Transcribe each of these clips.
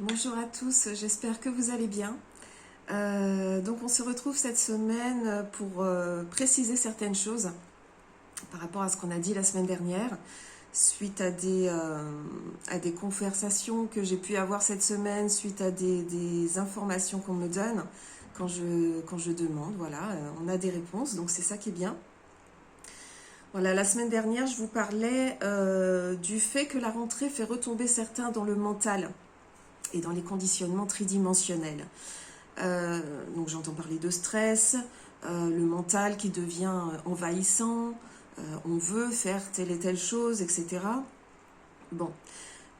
Bonjour à tous, j'espère que vous allez bien. Donc on se retrouve cette semaine pour préciser certaines choses par rapport à ce qu'on a dit la semaine dernière, suite à des conversations que j'ai pu avoir cette semaine, suite à des informations qu'on me donne quand je demande. Voilà, on a des réponses, donc c'est ça qui est bien. Voilà, la semaine dernière, je vous parlais du fait que la rentrée fait retomber certains dans le mental et dans les conditionnements tridimensionnels. Donc j'entends parler de stress, le mental qui devient envahissant, on veut faire telle et telle chose, etc. Bon,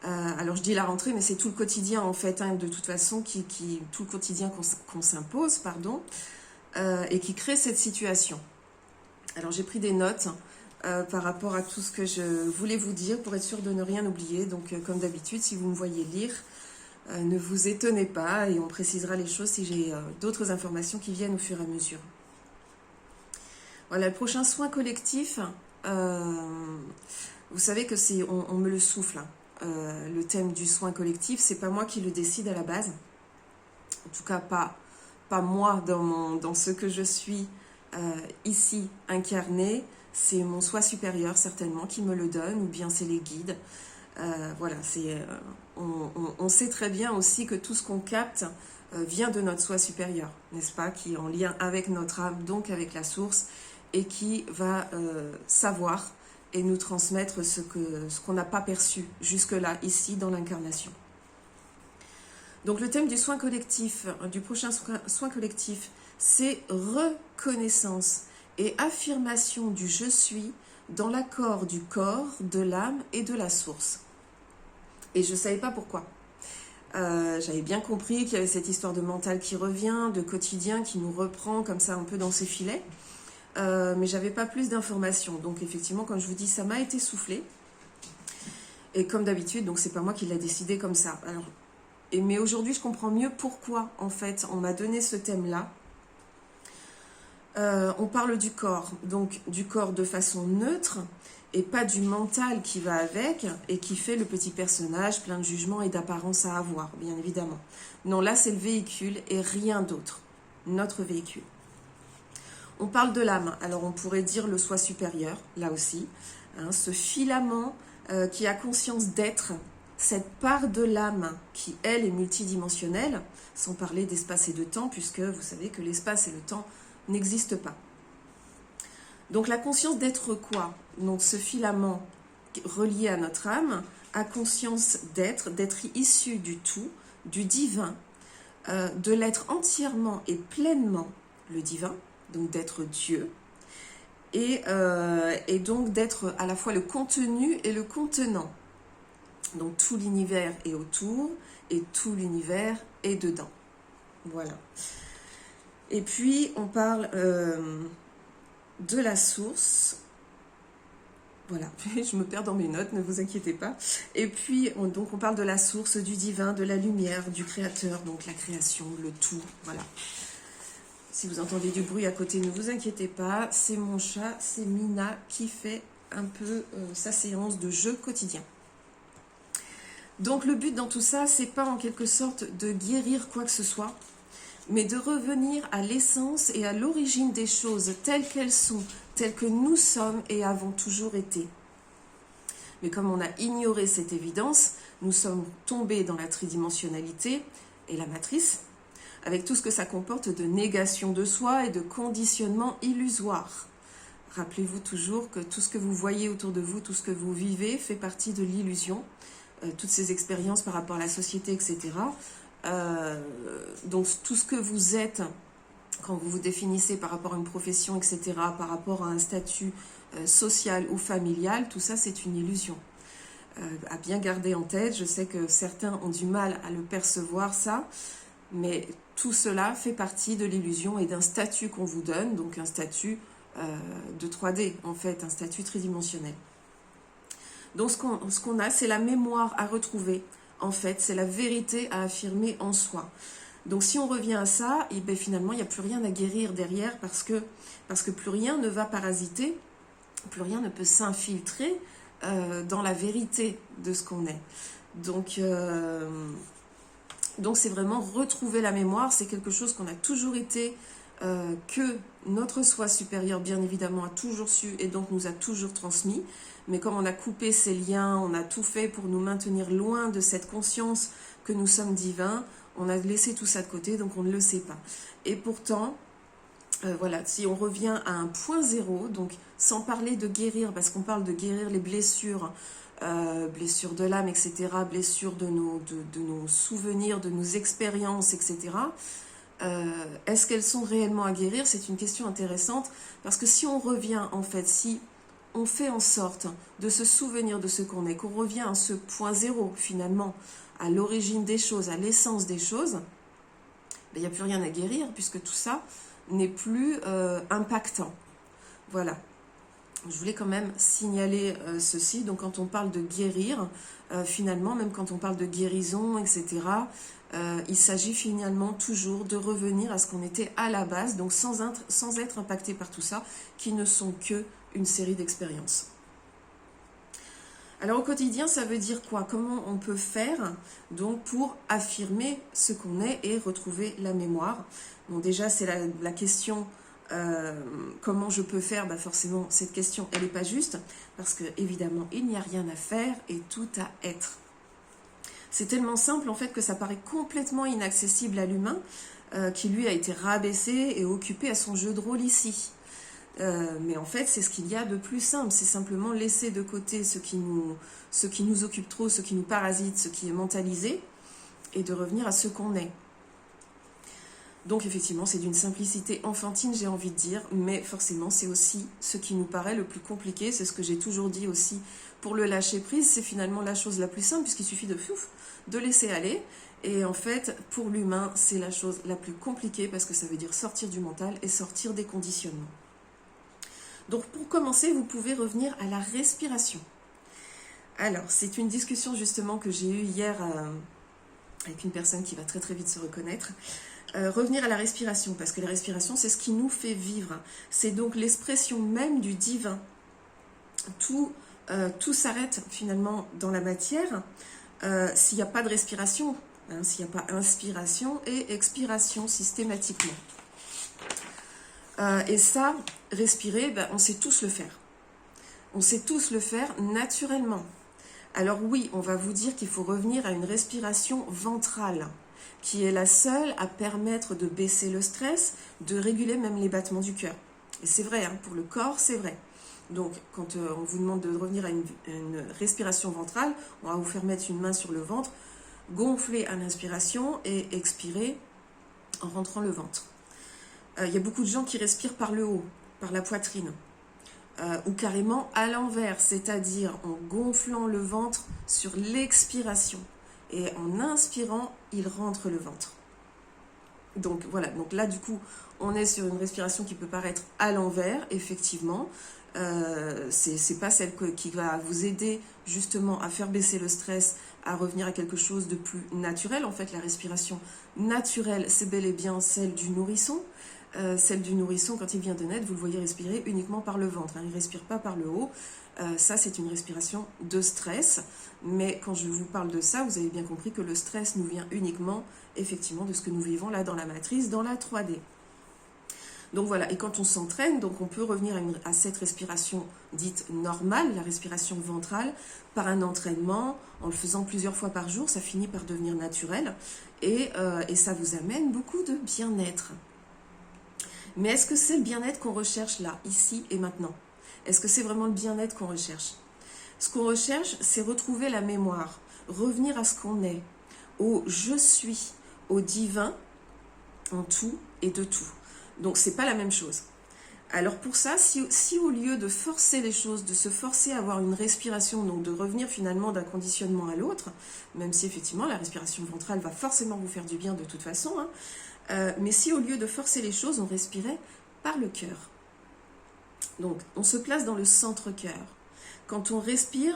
alors je dis la rentrée, mais c'est tout le quotidien en fait, hein, de toute façon, tout le quotidien qu'on s'impose, pardon, et qui crée cette situation. Alors j'ai pris des notes par rapport à tout ce que je voulais vous dire pour être sûr de ne rien oublier. Donc comme d'habitude, si vous me voyez lire, ne vous étonnez pas et on précisera les choses si j'ai d'autres informations qui viennent au fur et à mesure. Voilà, le prochain soin collectif, vous savez que on me le souffle, hein. Le thème du soin collectif, c'est pas moi qui le décide à la base. En tout cas, pas moi dans ce que je suis ici incarné. C'est mon soi supérieur certainement qui me le donne, ou bien c'est les guides. Voilà, on sait très bien aussi que tout ce qu'on capte vient de notre soi supérieur, n'est-ce pas, qui est en lien avec notre âme, donc avec la source, et qui va savoir et nous transmettre ce qu'on n'a pas perçu jusque-là, ici, dans l'incarnation. Donc le thème du soin collectif, du prochain soin collectif, c'est reconnaissance et affirmation du je suis dans l'accord du corps, de l'âme et de la source. Et je ne savais pas pourquoi. J'avais bien compris qu'il y avait cette histoire de mental qui revient, de quotidien qui nous reprend comme ça un peu dans ses filets. Mais j'avais pas plus d'informations. Donc effectivement, comme je vous dis, ça m'a été soufflé. Et comme d'habitude, donc c'est pas moi qui l'ai décidé comme ça. Alors, mais aujourd'hui, je comprends mieux pourquoi, en fait, on m'a donné ce thème-là. On parle du corps, donc du corps de façon neutre, et pas du mental qui va avec et qui fait le petit personnage plein de jugements et d'apparence à avoir, bien évidemment. Non, là, c'est le véhicule et rien d'autre. Notre véhicule. On parle de l'âme, alors on pourrait dire le soi supérieur, là aussi, hein, ce filament qui a conscience d'être, cette part de l'âme qui, elle, est multidimensionnelle, sans parler d'espace et de temps, puisque vous savez que l'espace et le temps n'existent pas. Donc la conscience d'être quoi? Donc ce filament relié à notre âme a conscience d'être issu du tout, du divin, de l'être entièrement et pleinement le divin, donc d'être Dieu, et donc d'être à la fois le contenu et le contenant. Donc tout l'univers est autour et tout l'univers est dedans. Voilà. Et puis on parle de la source. Voilà, je me perds dans mes notes, ne vous inquiétez pas. Et puis donc on parle de la source, du divin, de la lumière, du créateur, donc la création, le tout. Voilà. Si vous entendez du bruit à côté, ne vous inquiétez pas, c'est mon chat, c'est Mina qui fait un peu sa séance de jeu quotidien. Donc le but dans tout ça, c'est pas en quelque sorte de guérir quoi que ce soit, mais de revenir à l'essence et à l'origine des choses telles qu'elles sont, telles que nous sommes et avons toujours été. Mais comme on a ignoré cette évidence, nous sommes tombés dans la tridimensionnalité et la matrice, avec tout ce que ça comporte de négation de soi et de conditionnement illusoire. Rappelez-vous toujours que tout ce que vous voyez autour de vous, tout ce que vous vivez fait partie de l'illusion, toutes ces expériences par rapport à la société, etc. Donc tout ce que vous êtes, quand vous vous définissez par rapport à une profession, etc., par rapport à un statut social ou familial, tout ça c'est une illusion. À bien garder en tête, je sais que certains ont du mal à le percevoir ça, mais tout cela fait partie de l'illusion et d'un statut qu'on vous donne, donc un statut de 3D en fait, un statut tridimensionnel. Donc ce qu'on a, c'est la mémoire à retrouver, en fait, c'est la vérité à affirmer en soi. Donc si on revient à ça, et bien finalement il n'y a plus rien à guérir derrière parce que plus rien ne va parasiter, plus rien ne peut s'infiltrer dans la vérité de ce qu'on est. Donc Donc c'est vraiment retrouver la mémoire, c'est quelque chose qu'on a toujours été, que notre soi supérieur bien évidemment a toujours su et donc nous a toujours transmis. Mais comme on a coupé ces liens, on a tout fait pour nous maintenir loin de cette conscience que nous sommes divins, on a laissé tout ça de côté, donc on ne le sait pas. Et pourtant, voilà, si on revient à un point zéro, donc sans parler de guérir, parce qu'on parle de guérir les blessures, blessures de l'âme, etc., blessures de nos souvenirs, de nos expériences, etc., est-ce qu'elles sont réellement à guérir? C'est une question intéressante, parce que si on revient, en fait, si on fait en sorte de se souvenir de ce qu'on est, qu'on revient à ce point zéro, finalement, à l'origine des choses, à l'essence des choses, il n'y a plus rien à guérir, puisque tout ça n'est plus impactant. Voilà. Je voulais quand même signaler ceci. Donc quand on parle de guérir, finalement, même quand on parle de guérison, etc., il s'agit finalement toujours de revenir à ce qu'on était à la base, donc sans être impacté par tout ça, qui ne sont que une série d'expériences. Alors au quotidien, ça veut dire quoi? Comment on peut faire donc pour affirmer ce qu'on est et retrouver la mémoire? Bon, déjà, c'est la question, comment je peux faire? Forcément, cette question, elle n'est pas juste, parce que évidemment, il n'y a rien à faire et tout à être. C'est tellement simple, en fait, que ça paraît complètement inaccessible à l'humain, qui lui a été rabaissé et occupé à son jeu de rôle ici. Mais en fait, c'est ce qu'il y a de plus simple. C'est simplement laisser de côté ce qui nous occupe trop, ce qui nous parasite, ce qui est mentalisé, et de revenir à ce qu'on est. Donc effectivement, c'est d'une simplicité enfantine, j'ai envie de dire, mais forcément, c'est aussi ce qui nous paraît le plus compliqué. C'est ce que j'ai toujours dit aussi pour le lâcher-prise. C'est finalement la chose la plus simple, puisqu'il suffit de laisser aller. Et en fait, pour l'humain, c'est la chose la plus compliquée, parce que ça veut dire sortir du mental et sortir des conditionnements. Donc pour commencer, vous pouvez revenir à la respiration. Alors, c'est une discussion justement que j'ai eue hier avec une personne qui va très très vite se reconnaître. Revenir à la respiration, parce que la respiration, c'est ce qui nous fait vivre. C'est donc l'expression même du divin. Tout s'arrête finalement dans la matière s'il n'y a pas de respiration, s'il n'y a pas inspiration et expiration systématiquement. Et ça, respirer, on sait tous le faire. On sait tous le faire naturellement. Alors oui, on va vous dire qu'il faut revenir à une respiration ventrale, qui est la seule à permettre de baisser le stress, de réguler même les battements du cœur. Et c'est vrai, pour le corps, c'est vrai. Donc, quand on vous demande de revenir à une respiration ventrale, on va vous faire mettre une main sur le ventre, gonfler à l'inspiration et expirer en rentrant le ventre. Il y a beaucoup de gens qui respirent par le haut, par la poitrine, ou carrément à l'envers, c'est-à-dire en gonflant le ventre sur l'expiration. Et en inspirant, il rentre le ventre. Donc voilà, donc là du coup, on est sur une respiration qui peut paraître à l'envers, effectivement. C'est pas celle qui va vous aider justement à faire baisser le stress, à revenir à quelque chose de plus naturel. En fait, la respiration naturelle, c'est bel et bien celle du nourrisson. Celle du nourrisson, quand il vient de naître, vous le voyez respirer uniquement par le ventre. Il ne respire pas par le haut. Ça, c'est une respiration de stress. Mais quand je vous parle de ça, vous avez bien compris que le stress nous vient uniquement, effectivement, de ce que nous vivons là dans la matrice, dans la 3D. Donc voilà, et quand on s'entraîne, donc on peut revenir à cette respiration dite normale, la respiration ventrale, par un entraînement, en le faisant plusieurs fois par jour, ça finit par devenir naturel, et ça vous amène beaucoup de bien-être. Mais est-ce que c'est le bien-être qu'on recherche là, ici et maintenant? Est-ce que c'est vraiment le bien-être qu'on recherche? Ce qu'on recherche, c'est retrouver la mémoire, revenir à ce qu'on est, au « je suis », au divin, en tout et de tout. Donc, c'est pas la même chose. Alors pour ça, si au lieu de forcer les choses, de se forcer à avoir une respiration, donc de revenir finalement d'un conditionnement à l'autre, même si effectivement la respiration ventrale va forcément vous faire du bien de toute façon, mais si au lieu de forcer les choses, on respirait par le cœur. Donc, on se place dans le centre-cœur. Quand on respire,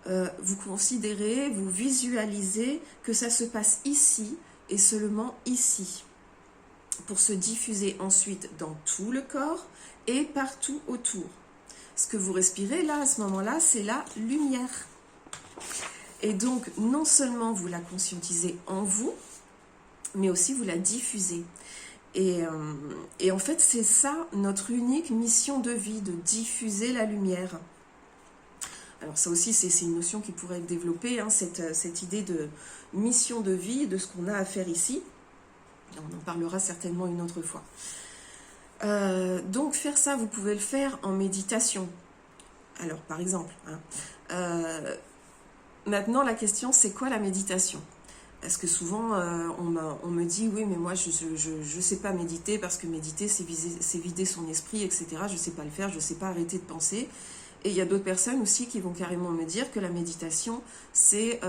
vous considérez, vous visualisez que ça se passe ici et seulement ici, pour se diffuser ensuite dans tout le corps et partout autour. Ce que vous respirez là, à ce moment-là, c'est la lumière. Et donc, non seulement vous la conscientisez en vous, mais aussi vous la diffusez. Et en fait, c'est ça notre unique mission de vie, de diffuser la lumière. Alors ça aussi, c'est une notion qui pourrait être développée, hein, cette idée de mission de vie, de ce qu'on a à faire ici. On en parlera certainement une autre fois. Donc faire ça, vous pouvez le faire en méditation. Alors par exemple, hein, maintenant la question, c'est quoi la méditation? Parce que souvent, on me dit, oui, mais moi, je sais pas méditer, parce que méditer, c'est vider son esprit, etc. Je sais pas le faire, je sais pas arrêter de penser. Et il y a d'autres personnes aussi qui vont carrément me dire que la méditation, c'est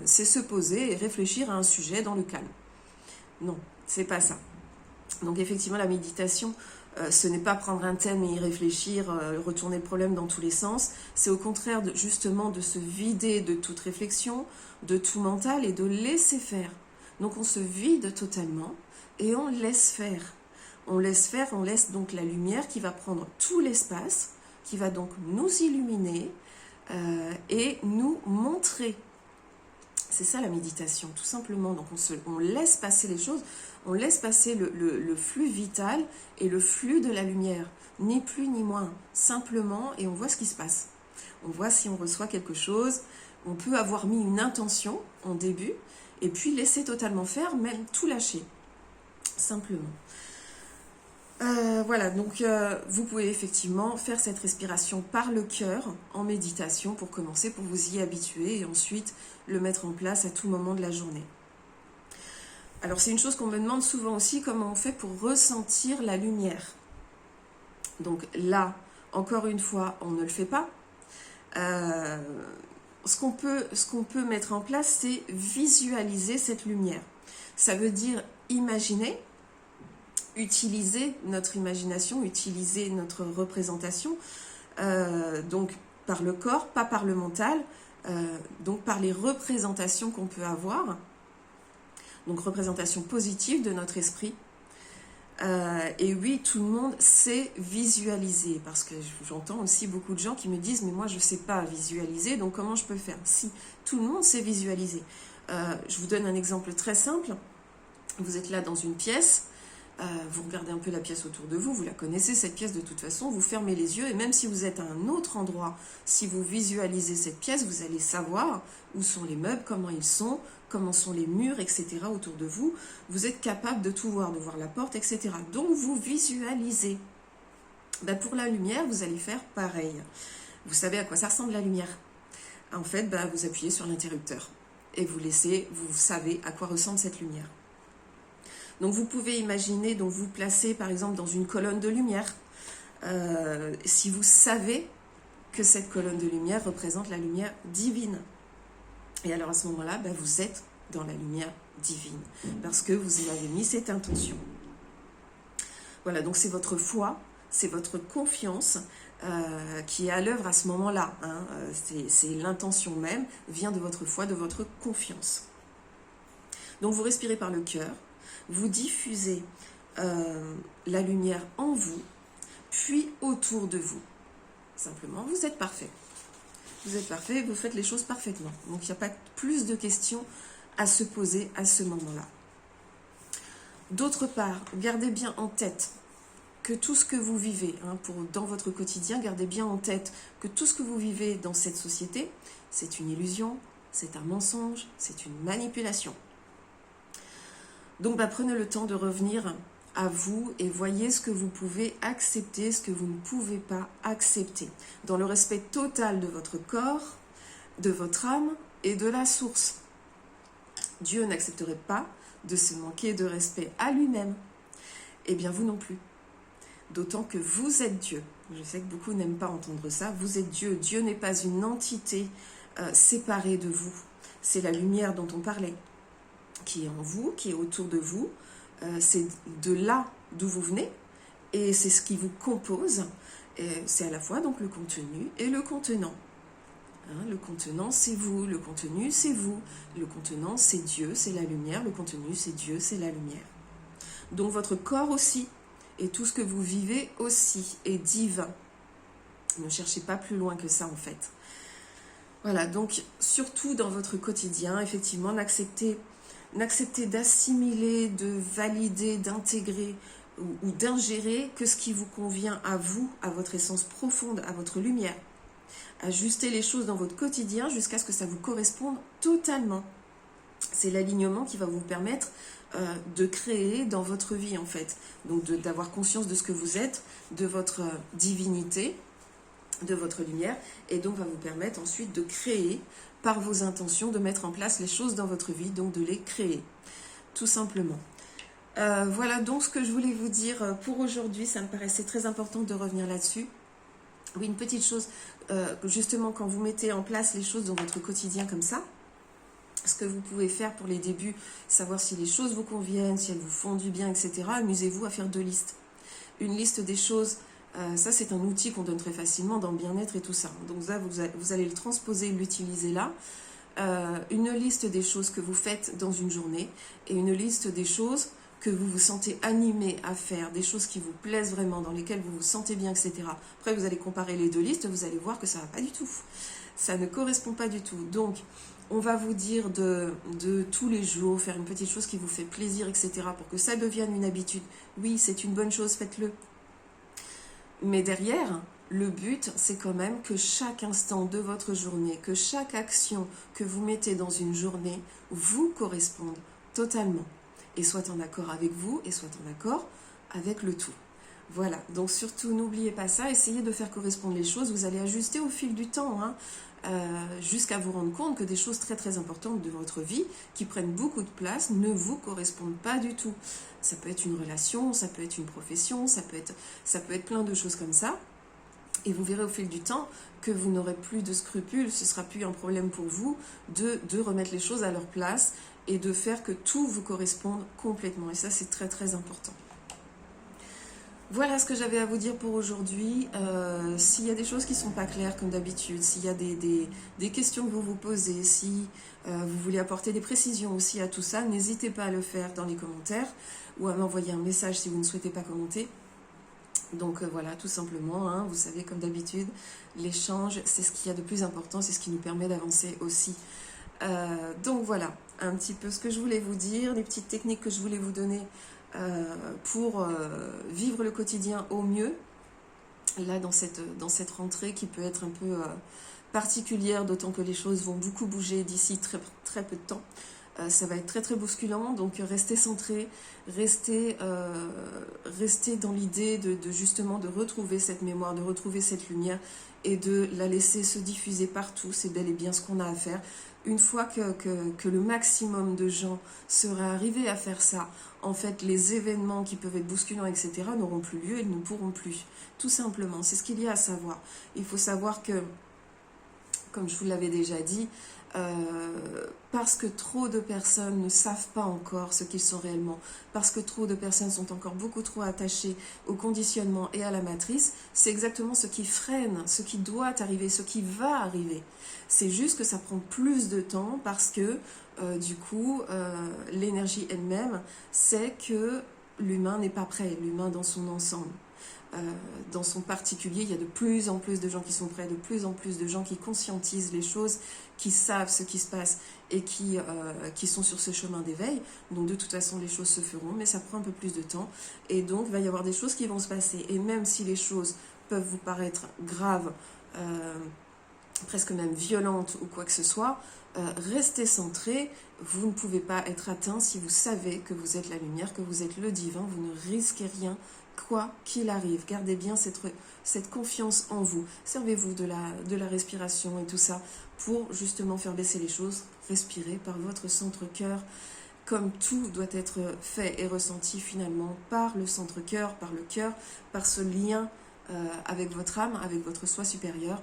se poser et réfléchir à un sujet dans le calme. Non, c'est pas ça. Donc effectivement, la méditation, ce n'est pas prendre un thème et y réfléchir, retourner le problème dans tous les sens. C'est au contraire justement de se vider de toute réflexion, de tout mental et de laisser faire. Donc on se vide totalement et on laisse faire. On laisse donc la lumière qui va prendre tout l'espace, qui va donc nous illuminer et nous montrer. C'est ça la méditation, tout simplement. Donc on laisse passer les choses, on laisse passer le flux vital et le flux de la lumière, ni plus ni moins, simplement, et on voit ce qui se passe. On voit si on reçoit quelque chose, on peut avoir mis une intention en début, et puis laisser totalement faire, même tout lâcher, simplement. Voilà, donc vous pouvez effectivement faire cette respiration par le cœur en méditation pour commencer, pour vous y habituer et ensuite le mettre en place à tout moment de la journée. Alors c'est une chose qu'on me demande souvent aussi, comment on fait pour ressentir la lumière. Donc là, encore une fois, on ne le fait pas. Ce qu'on peut mettre en place, c'est visualiser cette lumière. Ça veut dire imaginer, utiliser notre imagination, utiliser notre représentation, donc par le corps, pas par le mental, donc par les représentations qu'on peut avoir, donc représentation positive de notre esprit. Et oui, tout le monde sait visualiser, parce que j'entends aussi beaucoup de gens qui me disent « mais moi je ne sais pas visualiser, donc comment je peux faire ?» Si, tout le monde sait visualiser. Je vous donne un exemple très simple. Vous êtes là dans une pièce, vous regardez un peu la pièce autour de vous, vous la connaissez cette pièce de toute façon, vous fermez les yeux et même si vous êtes à un autre endroit, si vous visualisez cette pièce, vous allez savoir où sont les meubles, comment ils sont, comment sont les murs, etc. autour de vous. Vous êtes capable de tout voir, de voir la porte, etc. Donc vous visualisez. Pour la lumière, vous allez faire pareil. Vous savez à quoi ça ressemble la lumière? En fait, vous appuyez sur l'interrupteur et vous savez à quoi ressemble cette lumière. Donc vous pouvez imaginer, donc vous placez par exemple dans une colonne de lumière. Si vous savez que cette colonne de lumière représente la lumière divine. Et alors à ce moment-là, vous êtes dans la lumière divine parce que vous y avez mis cette intention. Voilà, donc c'est votre foi, c'est votre confiance qui est à l'œuvre à ce moment-là. Hein. C'est l'intention même, vient de votre foi, de votre confiance. Donc vous respirez par le cœur. Vous diffusez la lumière en vous, puis autour de vous. Simplement, vous êtes parfait. Vous êtes parfait, vous faites les choses parfaitement. Donc, il n'y a pas plus de questions à se poser à ce moment-là. D'autre part, gardez bien en tête que tout ce que vous vivez, dans votre quotidien, gardez bien en tête que tout ce que vous vivez dans cette société, c'est une illusion, c'est un mensonge, c'est une manipulation. Donc prenez le temps de revenir à vous et voyez ce que vous pouvez accepter, ce que vous ne pouvez pas accepter, dans le respect total de votre corps, de votre âme et de la source. Dieu n'accepterait pas de se manquer de respect à lui-même. Eh bien vous non plus. D'autant que vous êtes Dieu. Je sais que beaucoup n'aiment pas entendre ça. Vous êtes Dieu. Dieu n'est pas une entité séparée de vous. C'est la lumière dont on parlait, qui est en vous, qui est autour de vous. C'est de là d'où vous venez et c'est ce qui vous compose. C'est à la fois donc le contenu et le contenant. Le contenant, c'est vous. Le contenu, c'est vous. Le contenant, c'est Dieu, c'est la lumière. Le contenu, c'est Dieu, c'est la lumière. Donc votre corps aussi, et tout ce que vous vivez aussi, est divin. Ne cherchez pas plus loin que ça, en fait. Voilà, donc surtout dans votre quotidien, effectivement, n'acceptez N'acceptez d'assimiler, de valider, d'intégrer ou d'ingérer que ce qui vous convient à vous, à votre essence profonde, à votre lumière. Ajustez les choses dans votre quotidien jusqu'à ce que ça vous corresponde totalement. C'est l'alignement qui va vous permettre de créer dans votre vie en fait. Donc d'avoir conscience de ce que vous êtes, de votre divinité, de votre lumière, et donc va vous permettre ensuite de créer par vos intentions, de mettre en place les choses dans votre vie, donc de les créer, tout simplement. Voilà donc ce que je voulais vous dire pour aujourd'hui, ça me paraissait très important de revenir là-dessus. Oui, une petite chose, justement quand vous mettez en place les choses dans votre quotidien comme ça, ce que vous pouvez faire pour les débuts, savoir si les choses vous conviennent, si elles vous font du bien, etc. Amusez-vous à faire 2 listes. Une liste des choses, ça c'est un outil qu'on donne très facilement dans le bien-être et tout ça. Donc là, vous allez le transposer, l'utiliser là. Une liste des choses que vous faites dans une journée et une liste des choses que vous vous sentez animé à faire, des choses qui vous plaisent vraiment, dans lesquelles vous vous sentez bien, etc. Après, vous allez comparer les 2 listes, vous allez voir que ça ne va pas du tout. Ça ne correspond pas du tout. Donc, on va vous dire de tous les jours, faire une petite chose qui vous fait plaisir, etc. pour que ça devienne une habitude. Oui, c'est une bonne chose, faites-le. Mais derrière, le but, c'est quand même que chaque instant de votre journée, que chaque action que vous mettez dans une journée vous corresponde totalement. Et soit en accord avec vous, et soit en accord avec le tout. Voilà, donc surtout n'oubliez pas ça, essayez de faire correspondre les choses, vous allez ajuster au fil du temps, jusqu'à vous rendre compte que des choses très très importantes de votre vie, qui prennent beaucoup de place, ne vous correspondent pas du tout. Ça peut être une relation, ça peut être une profession, ça peut être plein de choses comme ça. Et vous verrez au fil du temps que vous n'aurez plus de scrupules, ce ne sera plus un problème pour vous de remettre les choses à leur place et de faire que tout vous corresponde complètement. Et ça, c'est très très important. Voilà ce que j'avais à vous dire pour aujourd'hui. S'il y a des choses qui ne sont pas claires comme d'habitude, s'il y a des questions que vous vous posez, si vous voulez apporter des précisions aussi à tout ça, n'hésitez pas à le faire dans les commentaires ou à m'envoyer un message si vous ne souhaitez pas commenter. Donc voilà, tout simplement, vous savez, comme d'habitude, l'échange, c'est ce qu'il y a de plus important, c'est ce qui nous permet d'avancer aussi. Donc voilà, un petit peu ce que je voulais vous dire, les petites techniques que je voulais vous donner pour vivre le quotidien au mieux, là dans cette rentrée qui peut être un peu particulière, d'autant que les choses vont beaucoup bouger d'ici très, très peu de temps. Ça va être très très bousculant, donc restez centrés, restez dans l'idée de justement de retrouver cette mémoire, de retrouver cette lumière et de la laisser se diffuser partout. C'est bel et bien ce qu'on a à faire. Une fois que le maximum de gens seraient arrivés à faire ça, en fait les événements qui peuvent être bousculants, etc. n'auront plus lieu, ils ne pourront plus. Tout simplement, c'est ce qu'il y a à savoir. Il faut savoir que, comme je vous l'avais déjà dit, parce que trop de personnes ne savent pas encore ce qu'ils sont réellement, parce que trop de personnes sont encore beaucoup trop attachées au conditionnement et à la matrice, c'est exactement ce qui freine, ce qui doit arriver, ce qui va arriver. C'est juste que ça prend plus de temps parce que du coup, l'énergie elle-même sait que l'humain n'est pas prêt, l'humain dans son ensemble. Dans son particulier, il y a de plus en plus de gens qui sont prêts, de plus en plus de gens qui conscientisent les choses, qui savent ce qui se passe et qui sont sur ce chemin d'éveil. Donc de toute façon, les choses se feront, mais ça prend un peu plus de temps. Et donc, il va y avoir des choses qui vont se passer. Et même si les choses peuvent vous paraître graves, presque même violentes ou quoi que ce soit, restez centrés. Vous ne pouvez pas être atteint si vous savez que vous êtes la lumière, que vous êtes le divin. Vous ne risquez rien, quoi qu'il arrive. Gardez bien cette confiance en vous. Servez-vous de la respiration et tout ça pour justement faire baisser les choses. Respirez par votre centre-cœur, comme tout doit être fait et ressenti finalement par le centre-cœur, par le cœur, par ce lien avec votre âme, avec votre soi supérieur.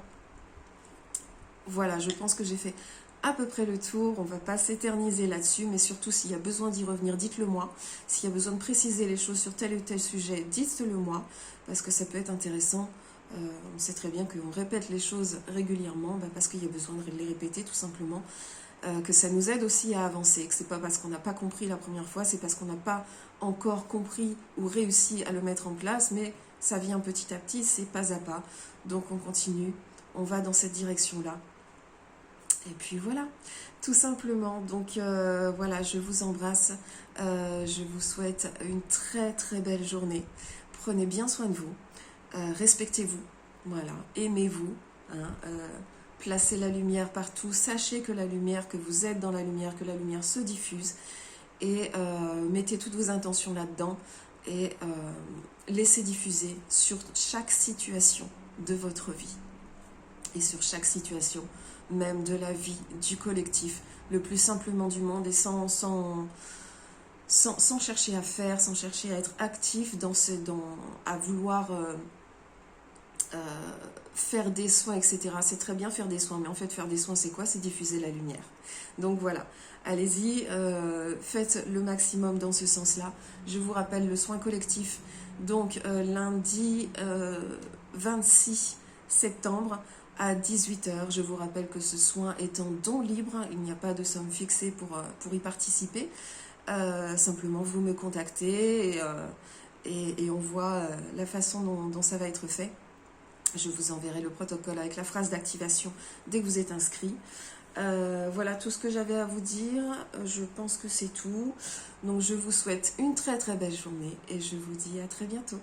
Voilà, je pense que j'ai fait à peu près le tour. On ne va pas s'éterniser là-dessus, mais surtout s'il y a besoin d'y revenir, dites-le moi. S'il y a besoin de préciser les choses sur tel ou tel sujet, dites-le moi, parce que ça peut être intéressant. On sait très bien qu'on répète les choses régulièrement, parce qu'il y a besoin de les répéter tout simplement, que ça nous aide aussi à avancer, que c'est pas parce qu'on n'a pas compris la première fois, c'est parce qu'on n'a pas encore compris ou réussi à le mettre en place, mais ça vient petit à petit, c'est pas à pas. Donc on continue, on va dans cette direction-là. Et puis voilà, tout simplement. Donc voilà, je vous embrasse. Je vous souhaite une très très belle journée. Prenez bien soin de vous. Respectez-vous. Voilà, aimez-vous. Hein, placez la lumière partout. Sachez que la lumière, que vous êtes dans la lumière, que la lumière se diffuse. Et mettez toutes vos intentions là-dedans. Et laissez diffuser sur chaque situation de votre vie. Et sur chaque situation, même de la vie, du collectif, le plus simplement du monde et sans chercher à faire, sans chercher à être actif à vouloir faire des soins, etc. C'est très bien faire des soins, mais en fait faire des soins c'est quoi? C'est diffuser la lumière. Donc voilà, allez-y, faites le maximum dans ce sens-là. Je vous rappelle le soin collectif, donc lundi 26 septembre à 18h. Je vous rappelle que ce soin est en don libre, il n'y a pas de somme fixée pour y participer. Simplement vous me contactez et on voit la façon dont ça va être fait. Je vous enverrai le protocole avec la phrase d'activation dès que vous êtes inscrit. Voilà tout ce que j'avais à vous dire. Je pense que c'est tout. Donc je vous souhaite une très très belle journée et je vous dis à très bientôt.